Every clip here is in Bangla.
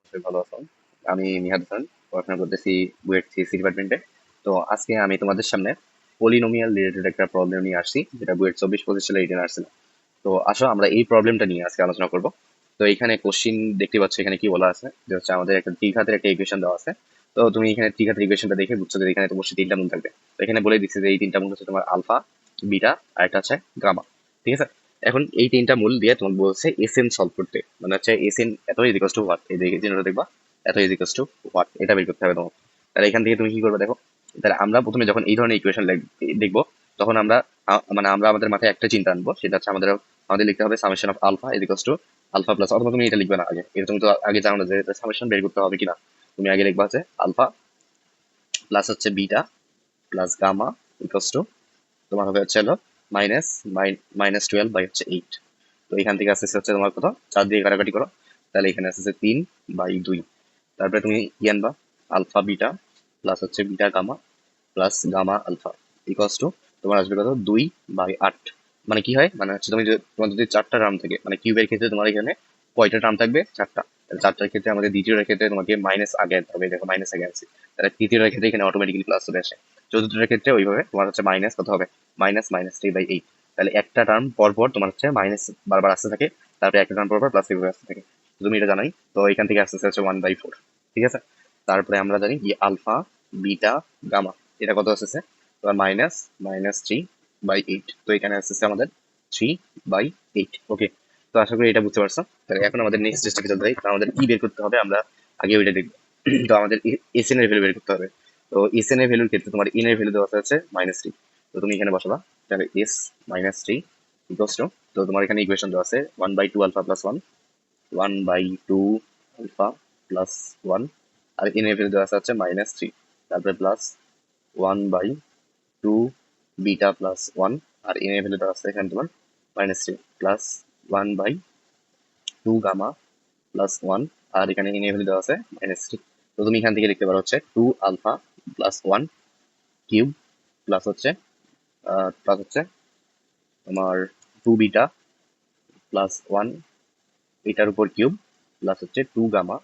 নিশ্চয়ই ভালো আছো। আমি নিহাদ হাসান, পড়াশোনা করতেছি বুয়েট সিএসসি ডিপার্টমেন্টে। তো আজকে আমি তোমাদের সামনে পলিনোমিয়াল রিলেটেড একটা প্রবলেম নিয়ে আসছি, যেটা বুয়েট 24-25 সালে রিটার্ন আসছিল। তো আসো আমরা এই প্রবলেমটা নিয়ে আজকে আলোচনা করব। তো এখানে কোশ্চিন দেখতে পাচ্ছ, এখানে কি বলা আছে যে হচ্ছে আমাদের একটা দ্বিঘাতের একটা ইকুয়েশন দেওয়া আছে। তো তুমি এখানে দ্বিঘাতের ইকুয়েশনটা দেখে বুঝছো যে এখানে তো অবশ্যই তিনটা মূল থাকবে। তো এখানে বলে দিচ্ছে যে এই তিনটা মূল হচ্ছে তোমার আলফা, বিটা আর একটা হচ্ছে গামা। ঠিক আছে। এখন এই তিনটা মূল দিয়ে তোমাকে বলছে এসএন সলভ করতে, মানে হচ্ছে এসএন এত ইজ ইকুয়ালস টু হোয়াট, এই জিনিসটা দেখবা এত ইজ ইকুয়ালস টু হোয়াট, এটা বের করতে হবে তোমাকে। তাহলে এখান থেকে তুমি কি করবে দেখো। তাহলে আমরা প্রথমে যখন এই ধরনের ইকুয়েশন দেখবো, তখন আমরা মানে আমরা আমাদের মাথায় একটা চিন্তা আনবো, সেটা হচ্ছে আমাদের আমাদের লিখতে হবে summation of alpha is equals to alpha plus, অথবা তুমি এটা লিখবে না আগে, এটা তুমি তো আগে জানো না যে সামেশন বের করতে হবে কিনা। তুমি আগে লিখবা হচ্ছে আলফা প্লাস হচ্ছে beta plus gamma equals to তোমার হবে হচ্ছে হলো মাইনাস -12/8। তো এখান থেকে আসতেছে হচ্ছে তোমার কত, 4 দিয়ে কাটাকাটি করো, তাহলে এখানে আসতেছে 3/2। তারপরে তুমি কি আনবা, আলফা বিটা প্লাস হচ্ছে beta gamma plus gamma alpha equals to তোমার আসবে কত, 2/8। মানে কি হয়, মানে হচ্ছে তুমি তোমার যদি চারটা টার্ম থাকে, মানে কিউবের ক্ষেত্রে তোমার এখানে কয়টা টার্ম থাকবে, চারটা। তাহলে চারটার ক্ষেত্রে আমাদের দ্বিতীয়টার ক্ষেত্রে তোমাকে মাইনাস আগে আনতে হবে, দেখো মাইনাস আগে আনছি। তাহলে তৃতীয়টার ক্ষেত্রে এখানে অটোমেটিক্যালি প্লাস চলে আসে। চতুর্থটার ক্ষেত্রে ওইভাবে তোমার হচ্ছে মাইনাস কত হবে, -3/8। তাহলে একটা টার্ম পর পর তোমার হচ্ছে মাইনাস বারবার আসতে থাকে, তারপরে একটা টার্ম পর পর প্লাস এইভাবে আসতে থাকে। তো তুমি এটা জানাই, তো এখান থেকে আসতে হচ্ছে 1/4। ঠিক আছে। তারপরে আমরা জানি কি আলফা বিটা গামা, এটা কত আসতেছে তোমার -3/8। তো এখানে আসতেছে আমাদের 3/8। ওকে। তো আশা করি এটা বুঝতে পারছো। তাহলে এখন আমাদের নেক্সট স্টেপে চলতে হয়, তো আমাদের কি বের করতে হবে আমরা আগে ওইটা দেখবো। তো আমাদের এসএন এর ভ্যালু বের করতে হবে। তো এসএন এর ভ্যালুর ক্ষেত্রে তোমার এন এর ভ্যালু দেওয়া আছে -3। তো তুমি এখানে বসাবা, তাহলে এস -3 ইকুয়ালস টু, তো তোমার এখানে ইকুয়েশন দেওয়া আছে 1/2 আলফা প্লাস 1, 1/2 আলফা প্লাস 1, আর এন এর ভ্যালু দেওয়া আছে -3, তারপরে প্লাস 1/2 বিটা প্লাস 1, আর এন এর ভ্যালু দেওয়া আছে এখানে তোমার -3, প্লাস 1/2 গামা প্লাস 1, আর এখানে এন এর ভ্যালু দেওয়া আছে -3। তো তুমি এখান থেকে লিখতে পারো হচ্ছে 2 আলফা প্লাস 1 কিউব প্লাস হচ্ছে তোমার 2 বিটা প্লাস 1 এটার উপর কিউব, প্লাস হচ্ছে 2 গামা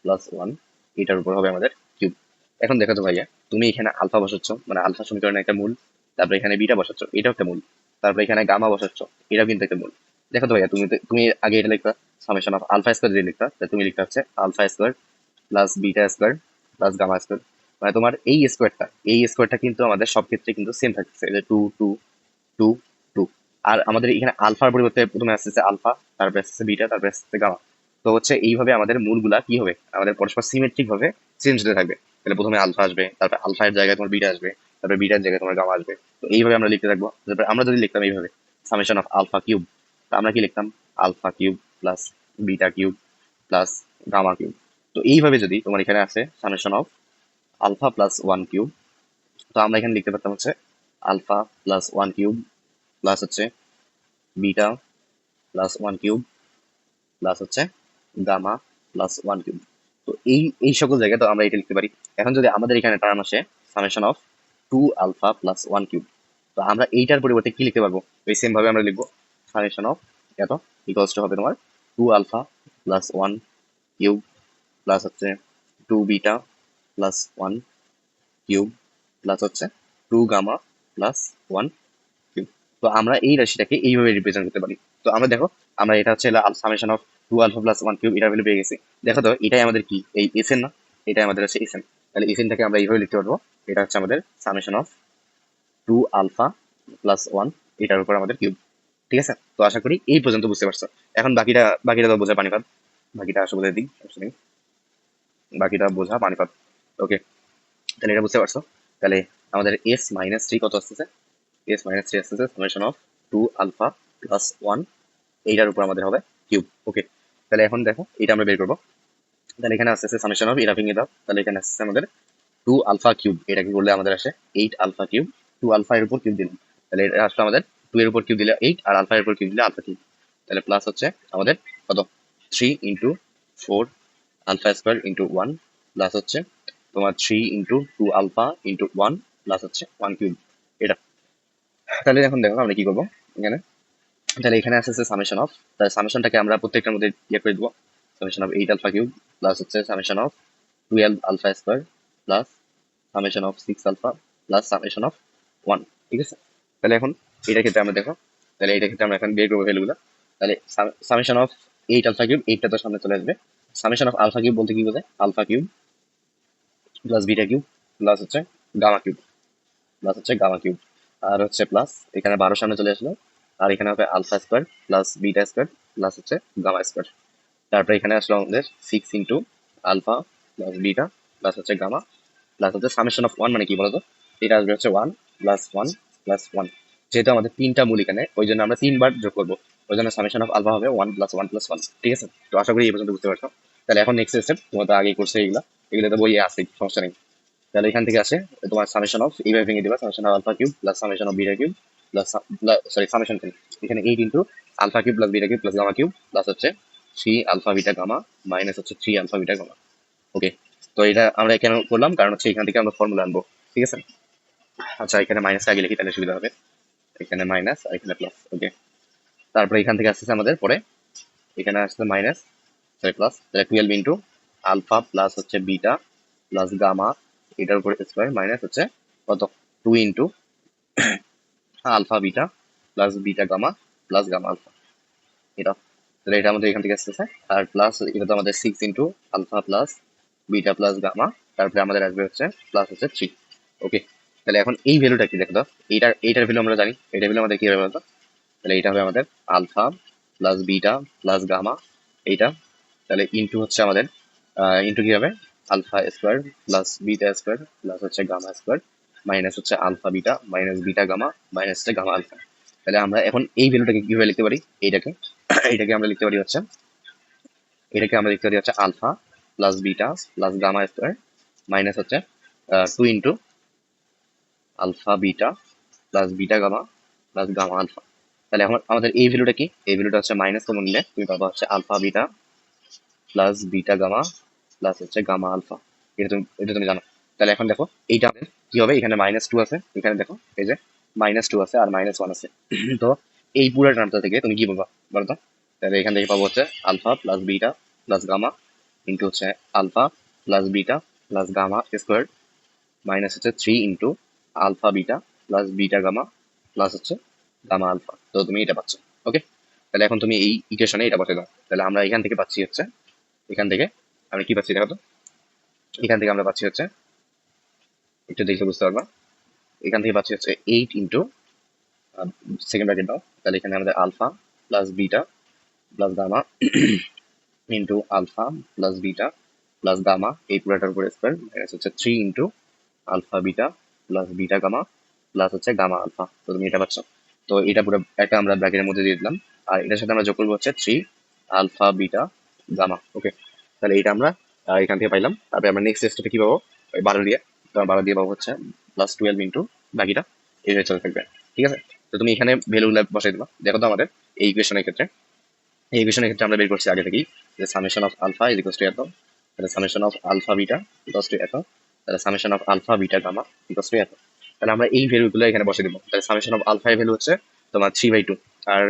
প্লাস 1 এটার উপর হবে আমাদের কিউব। এখন দেখো তো ভাইয়া, তুমি এখানে আলফা বসাচ্ছ, মানে আলফা সমীকরণে একটা মূল, তারপরে এখানে বিটা বসাচ্ছ, এটাও একটা মূল, তারপরে এখানে গামা বসাচ্ছ, এটাও কিন্তু একটা মূল। দেখো তো ভাইয়া, তুমি আগে এটা লিখবা সামেশন অফ আলফা স্কয়ার যদি লিখতা, তাহলে তুমি লিখতে হচ্ছে alpha square plus beta square plus gamma square. মানে তোমার এই স্কোয়ারটা কিন্তু আমাদের সব ক্ষেত্রে কিন্তু সেম থাকতেছে, যে 2 2 2 2। আর আমাদের এখানে আলফার পরিবর্তে প্রথমে আসতেছে আলফা, তারপরে আসতেছে বিটা, তারপরে আসতেছে গামা। তো হচ্ছে এইভাবে আমাদের মূলগুলা কি হবে, আমাদের পরস্পর সিমেট্রিক ভাবে চেঞ্জ হতে থাকবে। তাহলে প্রথমে আলফা আসবে, তারপর আলফা এর জায়গায় তোমার বিটা আসবে, তারপরে বিটার জায়গায় তোমার গামা আসবে। তো এইভাবে আমরা লিখতে থাকবো। তারপরে আমরা যদি লিখতাম এইভাবে সামেশন অফ আলফা কিউব, তো আমরা কি লিখতাম, alpha cube plus beta cube plus gamma cube. তো এইভাবে যদি তোমার এখানে আছে summation of alpha plus 1 cube, তো আমরা এখানে লিখতে পারতাম হচ্ছে আলফা প্লাস 1 কিউব প্লাস হচ্ছে বিটা প্লাস 1 কিউব প্লাস হচ্ছে গামা প্লাস 1 কিউব। তো এই এই সকল জায়গায় তো আমরা এটা লিখতে পারি। এখন যদি আমাদের এখানে টার্ম আসে summation of 2 alpha plus 1 cube, তো আমরা এইটার পরিবর্তে কি লিখতে পারবো, ওই সেম ভাবে আমরা লিখবো সামেশন অফ এত ইকুয়ালস টু হবে তোমার 2 আলফা প্লাস 1 কিউব প্লাস হচ্ছে 2 বিটা প্লাস 1 কিউব প্লাস হচ্ছে 2 গামা প্লাস 1 কিউব। তো আমরা এই রাশিটাকে এইভাবে রিপ্রেজেন্ট করতে পারি। তো আমরা দেখো, আমরা এটা হচ্ছে summation of 2 alpha plus 1 cube এটার ভ্যালু পেয়ে গেছি। দেখো তো এটাই আমাদের কি, এই এসএন না, এটাই আমাদের হচ্ছে এসএন। তাহলে এসএনটাকে আমরা এইভাবে লিখতে পারবো, এটা হচ্ছে আমাদের সামেশন অফ 2 আলফা প্লাস 1 এটার উপর আমাদের কিউব। ঠিক আছে। তো আশা করি এই পর্যন্ত বুঝতে পারছো। এখন বাকিটা তো বোঝা পানিপাত, বাকিটা আসলে বোঝার দিক, সমস্যা নেই। বাকিটা বোঝা পানিপাত। ওকে। তাহলে এটা বুঝতে পারছো। তাহলে আমাদের S-3 কত আসতেছে, S-3 আসতেছে সামেশন অফ 2 আলফা প্লাস 1 এইটার উপর আমাদের হবে কিউব। ওকে। তাহলে এখন দেখো এটা আমরা বের করবো। তাহলে এখানে আসতেছে সামেশন অফ, এটা ভেঙে দাও, তাহলে এখানে আসছে আমাদের 2 আলফা কিউব, এটা কি করলে আমাদের আসে 8 আলফা কিউব। 2 আলফা এর উপর কিউব দিলাম, তাহলে এটা আসলে আমাদের 2 এর উপর কিউব দিলে 8, আর আলফা এর উপর কিউব দিলে আলফা কিউব। তাহলে প্লাস হচ্ছে আমাদের কত, 3 into 4 alpha square into 1 plus হচ্ছে তোমার 3 ইন্টু 2 আলফা ইন্টু 1 প্লাস হচ্ছে 1 কিউব। এটা তাহলে এখন দেখো আমরা কি করবো এখানে। তাহলে এখানে আসছে সামেশন অফ, তাহলে সামেশনটাকে আমরা প্রত্যেকটার মধ্যে ইয়ে করে দেবো, summation of 8 alpha cube plus হচ্ছে summation of 12 alpha square plus summation of 6 alpha plus summation of 1। ঠিক আছে, তাহলে এখন এটার ক্ষেত্রে আমরা দেখো, তাহলে এটার ক্ষেত্রে আমরা এখন বের করবো ভ্যালুগুলো। তাহলে সামেশন অফ 8 আলফা কিউব, 8টা তো সামনে চলে আসবে। সামেশন অফ আলফা কিউব বলতে কি বোঝায়, alpha cube plus beta cube plus হচ্ছে গামা কিউব প্লাস হচ্ছে গামা কিউব, আর হচ্ছে প্লাস এখানে 12 সামনে চলে আসলো, আর এখানে হবে alpha square plus beta square plus হচ্ছে গামা স্কোয়ার। তারপরে এখানে আসলো আমাদের 6 into alpha plus beta plus হচ্ছে গামা প্লাস হচ্ছে সামেশন অফ 1 মানে কি বলতো, এটা আসবে হচ্ছে 1 প্লাস 1 প্লাস 1। যেহেতু আমাদের তিনটা মূল এখানে, ওই জন্য আমরা 3বার যোগ করবো, ওই জন্য সামেশন অফ আলফা হবে 1 প্লাস 1 প্লাস 1। ঠিক আছে, তো আশা করি এই পর্যন্ত বুঝতে পারছো। তাহলে এখন নেক্সট স্টেপ, তোমার তো আগেই করছে এগুলা, এগুলো তো বইয়ে আছে, সমস্যা নেই। তাহলে এখান থেকে আসে তোমার সামেশন অফ, এইভাবে ভেঙে দিবা, summation of alpha cube plus summation of beta cube plus, sorry summation এখানে 8 into alpha cube plus beta cube plus gamma cube plus হচ্ছে 3 আলফা বিটা গামা মাইনাস হচ্ছে 3 আলফা বিটা গামা। ওকে, তো এটা আমরা কেন করলাম, কারণ হচ্ছে এখান থেকে আমরা ফর্মুলা আনবো। ঠিক আছে, আচ্ছা এখানে মাইনাসটা আগে লিখি তাহলে সুবিধা হবে, এখানে মাইনাস আর এখানে প্লাস। ওকে, তারপরে এখান থেকে আসতেছে আমাদের পরে, এখানে আসছে মাইনাস, সরি প্লাস, তাহলে 12 ইন্টু আলফা প্লাস হচ্ছে বিটা প্লাস গামা, এটার উপরে স্কোয়ার মাইনাস হচ্ছে কত 2 into alpha beta plus beta gamma plus gamma alpha, এটা। তাহলে এটা আমাদের এখান থেকে আসতেছে, আর প্লাস এটা তো আমাদের 6 into alpha plus beta plus gamma, তারপরে আমাদের আসবে হচ্ছে প্লাস হচ্ছে 3। ওকে, তাহলে এখন এই ভ্যালুটা কি দেখো তো, এইটার ভ্যালু আমরা জানি, এইটার ভ্যালু আমাদের কি হবে বলতো, তাহলে এটা হবে আমাদের alpha plus beta plus gamma এইটা, তাহলে ইন্টু হচ্ছে আমাদের ইন্টু কি হবে alpha square plus beta square plus হচ্ছে গামা স্কোয়ার মাইনাস হচ্ছে alpha beta minus beta gamma minus হচ্ছে গামা আলফা। তাহলে আমরা এখন এই ভ্যালুটাকে কিভাবে লিখতে পারি, এইটাকে এইটাকে আমরা লিখতে পারি হচ্ছে, এটাকে আমরা লিখতে পারি হচ্ছে alpha plus beta plus gamma square minus হচ্ছে 2 into alpha beta plus beta gamma plus gamma alpha. তাহলে এখন আমাদের এই ভ্যালুটা কি, এই ভ্যালুটা হচ্ছে মাইনাস কমন নিলে তুমি পাবা হচ্ছে alpha beta plus beta gamma plus হচ্ছে গামা আলফা। এটা তুমি জানো। তাহলে এখন দেখো এইটা আমাদের কি হবে, এখানে -2 আছে, এখানে দেখো এই যে -2 আছে আর -1 আছে। তো এই পুরো টার্মটা থেকে তুমি কি পাবা বলো তো, তাহলে এখান থেকে পাবো হচ্ছে alpha plus beta plus gamma into হচ্ছে alpha plus beta plus gamma square minus হচ্ছে 3 into alpha beta plus beta gamma plus হচ্ছে গামা আলফা। তো তুমি এটা পাচ্ছ। ওকে, তাহলে এখন তুমি এই ইকুয়েশনে এটা বসে দাও। তাহলে আমরা এখান থেকে পাচ্ছি হচ্ছে, এখান থেকে আমরা কি পাচ্ছি দেখো তো, এখান থেকে আমরা পাচ্ছি হচ্ছে, একটু দেখে বুঝতে পারবা, এখান থেকে পাচ্ছি হচ্ছে 8 ইন্টু সেকেন্ড ব্র্যাকেট দাও, তাহলে এখানে আমাদের alpha plus beta plus gamma into alpha plus beta plus gamma এই পুরোটার উপরে স্কোয়ার মাইনাস হচ্ছে 3 into alpha beta plus beta gamma plus হচ্ছে গামা আলফা। তো তুমি এটা পাচ্ছ। তো এটা পুরো একটা আমরা ব্র্যাকেটের মধ্যে দিয়ে দিলাম, আর এটার সাথে আমরা যোগ করবো হচ্ছে 3 আলফা বিটা গামা। ওকে, তাহলে এটা আমরা এখান থেকে পাইলাম। তারপরে আমরা নেক্সট স্টেপে কি পাবো, ওই 12 দিয়ে, তো 12 দিয়ে পাবো হচ্ছে প্লাস 12 ইন্টু বাকিটা এইভাবে চলে থাকবে। ঠিক আছে, তো তুমি এখানে ভ্যালুগুলো বসাই দিবা। দেখো তো আমাদের এই ইকুয়েশনের ক্ষেত্রে, এই ইকুয়েশনের ক্ষেত্রে আমরা বের করছি আগে থেকেই যে summation of alpha is equals to এত, তাহলে summation of alpha beta equals to এত, তাহলে summation of alpha beta gamma equals to এত। তাহলে আমরা এই ভ্যালুগুলো এখানে বসে দিব। তাহলে সামেশন অফ আলফা এর ভ্যালু হচ্ছে তোমার 3/2, আর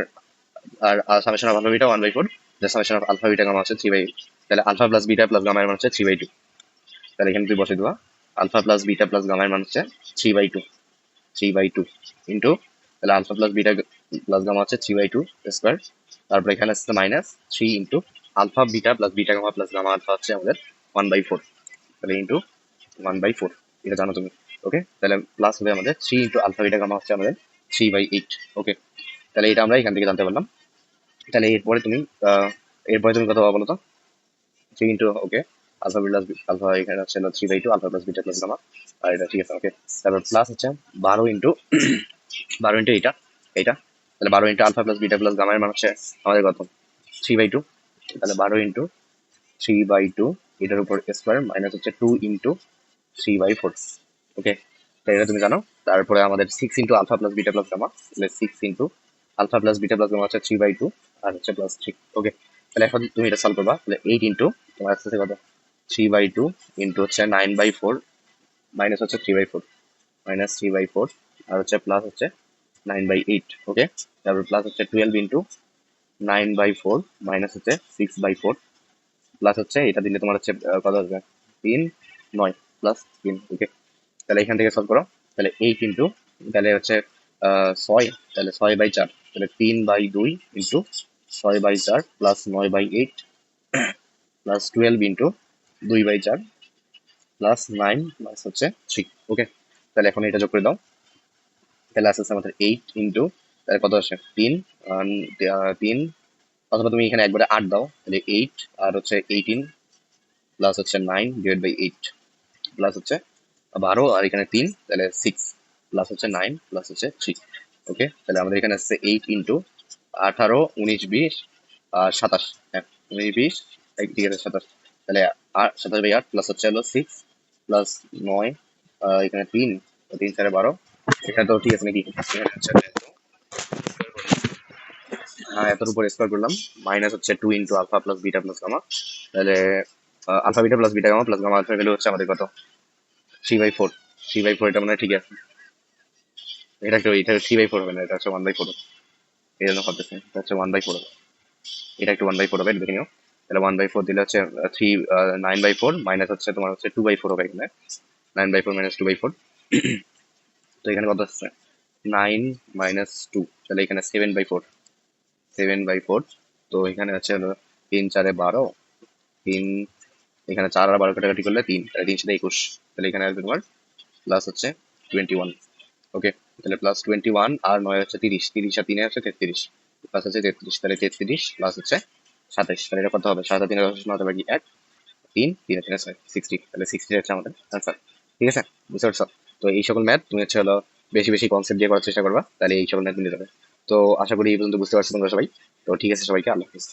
আর সামেশন অফ আলফা বিটা 1/4, যে summation of alpha beta gamma হচ্ছে 3/8। তাহলে alpha plus beta plus gamma এর মান হচ্ছে 3/2। তাহলে এখানে তুই বসে দিবা alpha plus beta plus gamma এর মান হচ্ছে 3/2 ইন্টু, তাহলে alpha plus beta plus gamma হচ্ছে 3/2 স্কোয়ার, তারপর এখানে আসছে -3 into alpha beta plus beta gamma plus gamma alpha হচ্ছে আমাদের 1/4, তাহলে ইন্টু 1/4, এটা জানো তুমি। ওকে, তাহলে প্লাস হবে আমাদের 3 ইন্টু আলফা বিটা গামা হচ্ছে আমাদের 3/8। ওকে, তাহলে এটা আমরা এখান থেকে জানতে পারলাম। তাহলে এরপরে তুমি কত বলো তো, 3 into, okay, alpha plus alpha এখানে হচ্ছে 3/2 alpha plus beta plus gamma, আর এটা ঠিক আছে। ওকে, তারপর প্লাস হচ্ছে 12 ইন্টু 12 ইন্টু এইটা এইটা, তাহলে 12 into alpha plus beta plus gamma এর মান হচ্ছে আমাদের কত 3/2, তাহলে 12 ইন্টু 3/2 এটার উপর স্কোয়ার মাইনাস হচ্ছে 2 ইন্টু 3/4। ওকে, তাহলে এটা তুমি জানো। তারপরে আমাদের 6 into alpha plus beta plus gamma, তাহলে 6 into alpha plus beta plus gamma হচ্ছে 3/2 আর হচ্ছে প্লাস 3। ওকে, তাহলে এখন তুমি এটা সলভ করবা, তাহলে 8 ইন্টু তোমার আসছে কত 3/2 ইন্টু হচ্ছে 9/4 মাইনাস হচ্ছে 3/4 মাইনাস 3/4 আর হচ্ছে প্লাস হচ্ছে 9/8। ওকে, তারপর প্লাস হচ্ছে 12 ইন্টু 9/4 মাইনাস হচ্ছে 6/4 প্লাস হচ্ছে এটা দিলে তোমার হচ্ছে কত আসবে 3 9 প্লাস 3। ওকে, তাহলে এখান থেকে সলভ করো। তাহলে 8 তাহলে হচ্ছে 6, তাহলে 6/4, তাহলে 3/2 into 6/4 plus 9/8 plus 12 into 2/4 plus 9 plus হচ্ছে 3। ওকে, তাহলে এখন এটা যোগ করে দাও। তাহলে আসছে আমাদের 8 তাহলে কত আসে 3 অথবা তুমি এখানে একবারে 8 দাও, তাহলে 8 আর হচ্ছে 18 প্লাস হচ্ছে 9/8 প্লাস হচ্ছে 12 আর এখানে 3, তাহলে 6 প্লাস হচ্ছে 9 প্লাস হচ্ছে 3। ওকে, তাহলে আমাদের এখানে আসছে 8 × 18 19 20 আর 27। হ্যাঁ, 19 20 ঠিক আছে 27। তাহলে 27/8 প্লাস হচ্ছে হলো 6 প্লাস 9, এখানে 3 3 4 12। এখানে তো ঠিক আছে নাকি? এখানে হচ্ছে এতর উপর স্কোয়ার করলাম, মাইনাস হচ্ছে 2 into alpha plus beta plus gamma. তাহলে alpha beta plus beta gamma plus gamma alpha value হচ্ছে আমাদের কত 3/4। 3/4 এটা মানে ঠিক আছে। এটা 3/4 হবে না, এটা হচ্ছে 1/4 হবে। এই জন্য ভাবতেছি এটা হচ্ছে 1/4 হবে। এটা একটু 1/4 হবে, দেখে নিও। তাহলে 1/4 দিলে হচ্ছে 9/4 মাইনাস হচ্ছে তোমার হচ্ছে 2/4 হবে এখানে। 9/4 মাইনাস 2/4। তো এখানে কত আসছে 9 মাইনাস 2, তাহলে এখানে 7/4। 7/4। তো এখানে হচ্ছে হলো 3 4 12, 3 এখানে 4 আর 12 কাটাকাটি করলে 3, তাহলে 3 7 21। তাহলে এখানে আসবে তোমার প্লাস হচ্ছে 21। ওকে, তাহলে প্লাস 21 আর 9 হচ্ছে 30, 30 আর 3 হচ্ছে 33 প্লাস হচ্ছে 33, তাহলে 33 প্লাস হচ্ছে 27। তাহলে এটা কত হবে 7 আর 3 9 হবে কি 1 3 3 আর 3 6 60, তাহলে 60 হচ্ছে আমাদের আনসার। ঠিক আছে, বুঝতে পারছো? তো এই সকল ম্যাথ তুমি হচ্ছে হলো বেশি বেশি কনসেপ্ট দিয়ে করার চেষ্টা করবা, তাহলে এই সকল ম্যাথ মিলে যাবে। তো আশা করি এই পর্যন্ত বুঝতে পারছো তোমরা সবাই। তো ঠিক আছে, সবাইকে আল্লাহ হাফিজ।